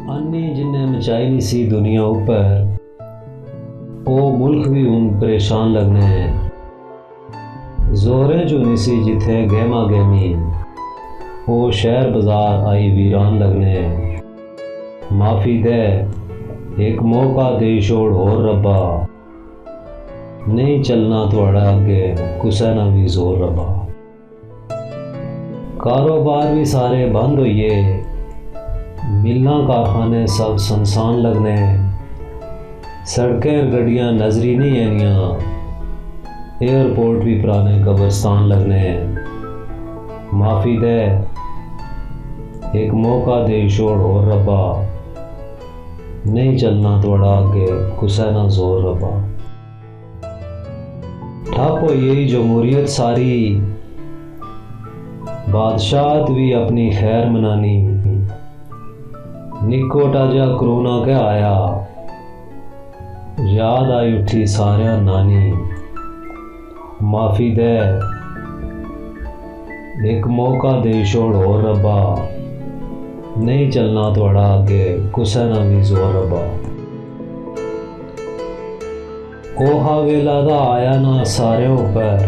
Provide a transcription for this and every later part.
अन्नी जिन्हें मचाई नहीं सी दुनिया ऊपर, ओ मुल्क भी उन परेशान लगने हैं। जोरें जो नहीं सी जिथे गहमा गहमी, ओ शहर बाजार आई वीरान लगने हैं। माफ़ी दे एक मौका दे छोड़ होर रब्बा, नहीं चलना थोड़ा अगे कुसै ना भी जोर रब्बा। कारोबार भी सारे बंद होइए, मिलना कारखाने सब सुनसान लगने। सड़कें गड्डियां नजरी नहीं आनियाँ, एयरपोर्ट भी पुराने कब्रस्तान लगने। माफ़ी दे एक मौका दे छोड़ और रब्बा, नहीं चलना थोड़ा आगे कुसै ना जोर रब्बा। ठप हो यही जमहूरियत सारी, बादशाहत भी अपनी खैर मनानी। निक्को टाजा कोरोना क्या आया, याद आई उठी सारिया नानी। माफ़ी दे एक मौका दे छोड़ और रब्बा, नहीं चलना थोड़ा आगे कुसै ना भी जोर रब्बा। ओहा वेला दा आया ना सारे ऊपर,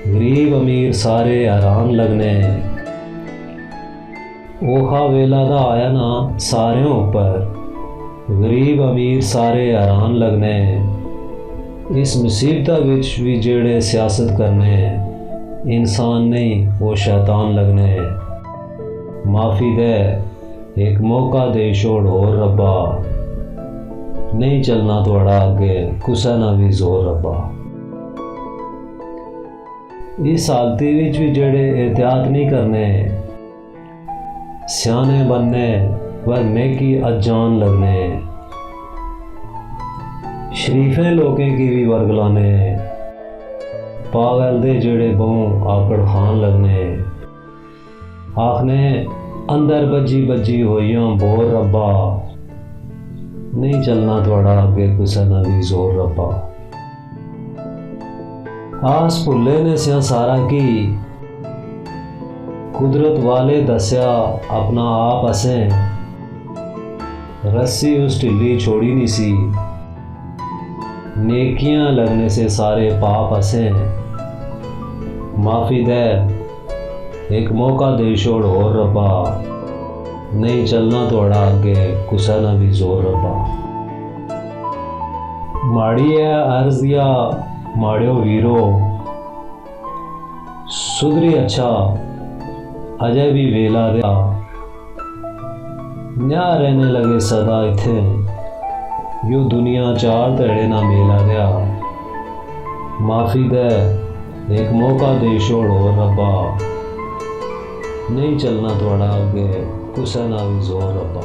गरीब अमीर सारे हैरान लगने। ओहा वेला दा आया ना सारे ऊपर, गरीब अमीर सारे हैरान लगने। इस मुसीबत विच भी जेड़े सियासत करने, इंसान नहीं वो शैतान लगने। माफ़ी दे एक मौका दे छोड़ और रब्बा, नहीं चलना थोड़ा आगे कुसै ना भी जोर रब्बा। इस हालती विच भी जेड़े एहतियात नहीं करने, स्याने बनने व नेकी अजान लगने। शरीफे लोकें की भी वरगलाने, पागल दे जेड़े बहु आकड़ खान लगने। आखने अंदर बज्जी बज्जी होइयां बोर रब्बा, नहीं चलना थोड़ा आगे कुसै ना भी जोर रब्बा। आस भुल्ले ने स्या सारा की, कुदरत वाले दस्या अपना आप असें। रस्सी उस ढिल्ली छोड़ी नहीं सी, नेकियां लगने से सारे पाप असें। माफ़ी दे एक मौका दे छोड़ और रब्बा, नहीं चलना थोड़ा आगे कुसै ना भी जोर रब्बा। माड़ी है अर्जिया माड़ियो वीरो, सुधरी अच्छा अजय भी वेला दया। न्या रहने लगे सदा इथे, यो दुनिया चार धड़े ना मेला गया। माफ़ी दे एक मौका दे छोड़ और रब्बा, नहीं चलना थोड़ा आगे कुसै ना भी जोर रब्बा।